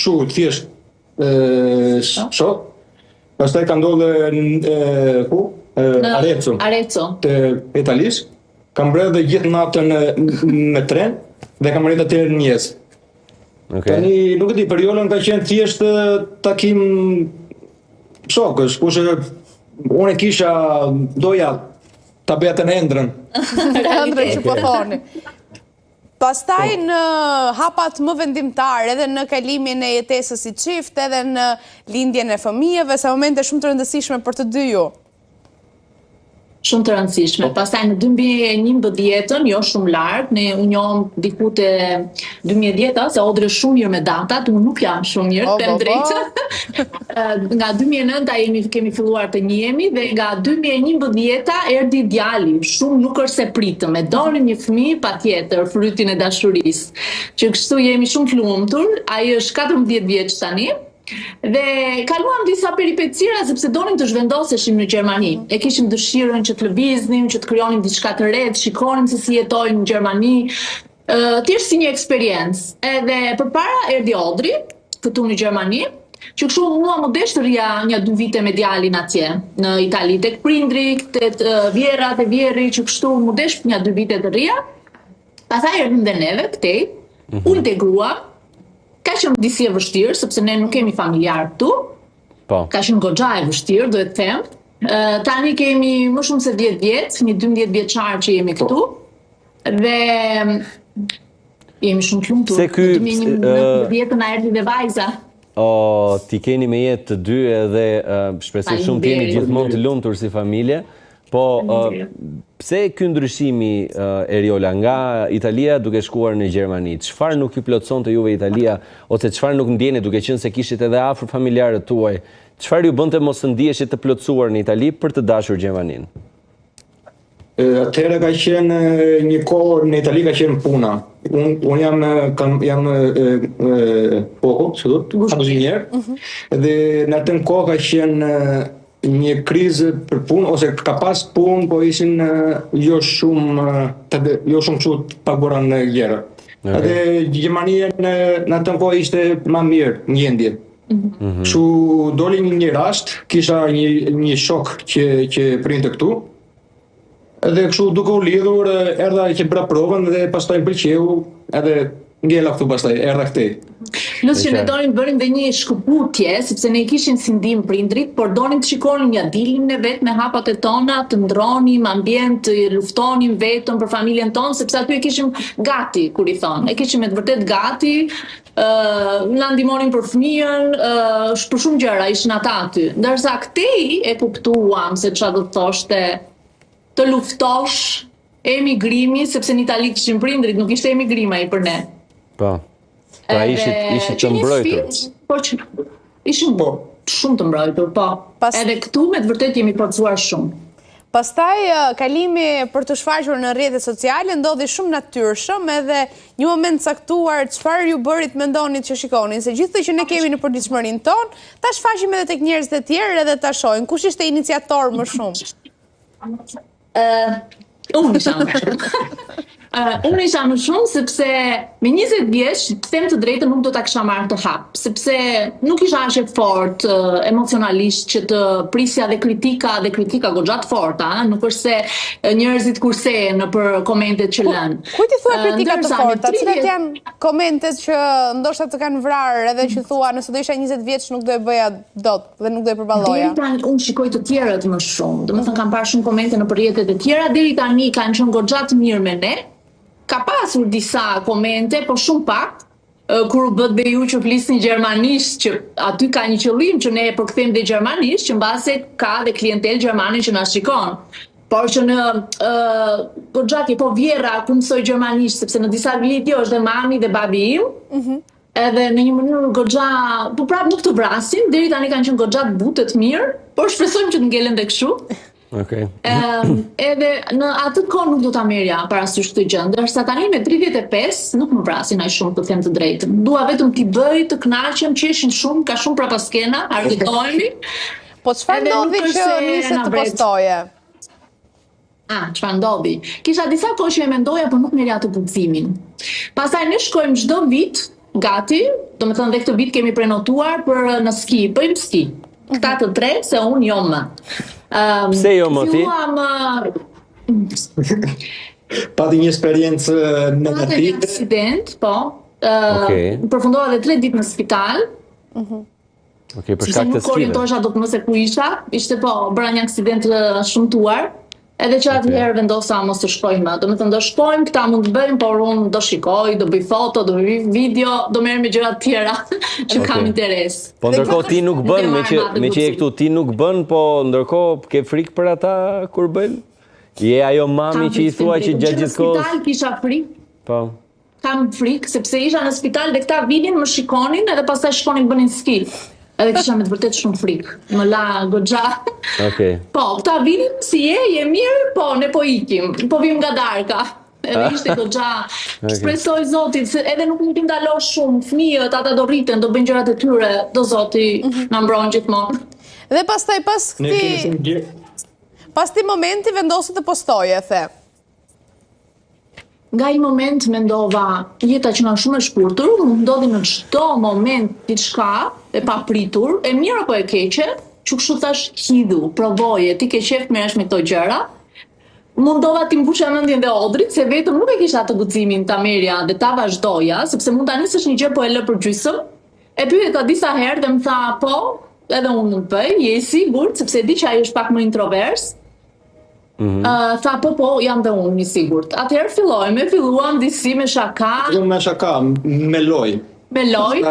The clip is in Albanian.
kështu thjesht shok. Pastaj ka ndodhur në Arezzo të Italisë. Kam bërë dhe gjithë natën me tren dhe kam rritë atëherë në mëngjes. Tani nuk e di, periudhën ka qenë thjesht takim shokësh, kurse unë doja ta bëja të ëndrrën. Ëndrrën që po thoni. Pastaj në hapat më vendimtare, edhe në kalimin e jetesës si çift, edhe në lindjen e fëmijëve, sa momente shumë të rëndësishme për të dy ju. Shumë të rëndësishme. Pastaj në 2011, jo shumë larg, ne u njohëm diku te 2010, se Odri është shumë mirë me datat, unë nuk jam shumë mirë, them drejtë. Nga 2009 kemi filluar të njihemi dhe nga 2011 erdhi djali, shumë nuk është se pritëm, e donim një fëmijë patjetër, frytin e dashurisë. Që kështu jemi shumë të lumtur, ai është 14 vjeç tani. Dhe kaluam disa peripecira sepse donim të zhvendoseshim në Gjermani. E kishim dëshirën që të lëviznim, që të krijonim diçka të re, të shikonim se si jetojnë në Gjermani, thjesht si një eksperiencë. Edhe përpara erdhi Odri këtu në Gjermani, që kështu mua më desh të rria 1-2 vite me djalin atje në Itali, tek prindrit, tek vjerrat e vjerri, që kështu më desh 1-2 vite të rria. Pastaj erdhim dhe neve këtej, u integruam. Ka qenë disi e vështirë, sepse ne nuk kemi familjar këtu. Ka qenë goxha e vështirë, duhet të them. Tani kemi më shumë se 10 vjet, një 12 vjeçar që jemi këtu. Dhe jemi shumë të lumtur. 2019 na erdhi dhe vajza. Ti keni me jetë të dy edhe shpresoj shumë të jeni gjithmonë të lumtur si familje. Po, pse ky ndryshimi, Eriola, nga Italia duke shkuar në Gjermani? Çfarë nuk ju plotësonte juve Italia, ose çfarë nuk ndjeni duke qenë se kishit edhe afër familjarët tuaj? Çfarë ju bënte mos të ndiheshit të plotësuar në Itali për të dashur Gjermaninë? Atëherë ka qenë një kohë në Itali, ka qenë puna. Unë jam kuzhinier, dhe në atë kohë ka qenë një krizë për punë, ose ka pas punë, po ishin jo shumë që të paguara në gjera. Edhe Gjermania në atë kohë ishte më mirë gjendje. Kështu doli një rast, kisha një shok që printe këtu, edhe kështu duke u lidhur, erdha që bëra provën dhe pastaj pëlqeu, edhe ngella këtu pastaj, erdha këtej. Plus që ne donim bërim dhe një shkëputje, sepse ne kishin si ndim prindrit, por donim të shikonim ja dilnim ne vetë me hapat e tona, të ndronim ambient, të luftonim vetëm për familjen tonë, sepse aty e kishim gati, kur i thonë. E kishim e të vërtet gati, na ndihmonin për fëmijën, për shumë gjëra ishin ata aty. Ndërsa këtej e kuptuam se çfarë do të thoshte të luftosh emigrimi, sepse në Itali kishim prindrit, nuk ishte emigrima i për ne. Po. Pra ishit të mbrojtur. Ishim shumë të mbrojtur, po. Edhe këtu me të vërtet jemi plotësuar shumë. Pastaj kalimi për të shfaqur në rrjetet sociale ndodhi shumë natyrshëm, edhe një moment caktuar çfarë ju bërit mendonit që shikonin, se gjithë që ne kemi në përditshmërinë tonë, ta shfaqim edhe tek njerëzit e tjerë edhe ta shohim. Kush ishte iniciator më shumë? Unë isha më shumë sepse me 20 vjeç, të them të drejtën, nuk do ta kisha marrë të hap, sepse nuk isha aq fort emocionalisht që të prisja dhe kritika goxha të forta, nuk është se njerëzit kursehen nëpër komentet që lënë. Kujt i thua kritika të forta? Cilat janë komentet që ndoshta të kanë vrarë, edhe që thua nëse do isha 20 vjeç nuk do e bëja dot dhe nuk do e përballoja? Deri tani unë shikoj të tjerët më shumë. Domethënë kam parë shumë komente në rrjetet e tjera, deri tani kanë qenë goxha të mirë me ne. Ka pasur disa komente, po shumë pak, kur u bët dhe ju që flisni gjermanisht, që aty ka një qëllim që ne e përkthejmë dhe gjermanisht, që mbase ka dhe klientel gjermane që na shikon. Por që në goxhati, po vjera ku mësoj gjermanisht, sepse në disa video është dhe mami dhe babi im, edhe në një mënyrë goxha, po prapë nuk të vrasin, deri tani kanë qenë goxha të butë të mirë, por shpresojmë që të ngelen dhe kështu. Edhe në atë kohë nuk do ta merja parasysh këtë gjë, ndërsa tani me 35 nuk më vrasin aq shumë, të them të drejtën. Dua vetëm t'i bëj të kënaqem, qeshin shumë, ka shumë prapaskena, argëtohemi. Po çfarë ndodhi që nisi të postoje? Çfarë ndodhi? Kisha disa kohë që e mendoja, por nuk merja të budhimin. Pastaj ne shkojmë çdo vit gati, do me thënë dhe këtë vit kemi prenotuar për në ski, bëjmë ski. Këta të tre, se unë jo më. Pse jo më ti? Pati një eksperiencë Pati një negative. aksident, po. Okej. Përfundova dhe 3 ditë në spital. Okej, për Sepse shkak të nuk skive. orientosha do të mëse ku isha. Ishte po, bëra një aksident shumtuar. Edhe që atëherë vendosa mos të shkoj më. Do me thënë do shkojmë, këta mund të bëjmë, por unë do shikoj, do bëj foto, do bëj video, do merrem me gjëra të tjera që kam interes. Po ndërkohë ti nuk bën, Dhe me që marrë je këtu, ti nuk bën, po ndërkohë ke frikë për ata kur bëjnë? Je ajo mami që i thua që gjatë gjithë Në spital kisha frikë. Po. Kam frikë, sepse isha në spital dhe këta vinin, më shikonin edhe pastaj shkonin bënin ski. Edhe kisha me të vërtet shumë frikë. Më la goxha. Okej. Po, këta vinin si je mirë, po, ne po ikim. Po vim nga darka. Edhe ishte goxha. Shpresoj Zotit, se edhe nuk mund t'i ndalosh shumë. Fëmijët, ata do rriten, do bëjnë gjërat e tyre, do Zoti na mbron gjithmonë. Dhe pastaj pas Ne kemi shumë gjë. ti momenti vendosë të postoje, the. Nga i moment mendova, jeta që nga shumë e shkurtur, mund ndodhi në çdo moment diçka e papritur, e mirë apo e keqe, që kështu thash hidhu, provoje, ti ke qef merresh me këto gjëra. Mundova ti mbusha mendjen dhe Odrit, se vetëm nuk e kisha atë guximin ta merja dhe ta vazhdoja, sepse mund ta nisësh një gjë po e lë për gjysmë. E pyeta disa herë dhe më tha, po, edhe unë mund të bëj, je i sigurt, sepse e di që ai është pak më introvers. Tha po, jam dhe unë i sigurt. Atëherë filluam disi me shaka, Jo me shaka, me loj. me loj.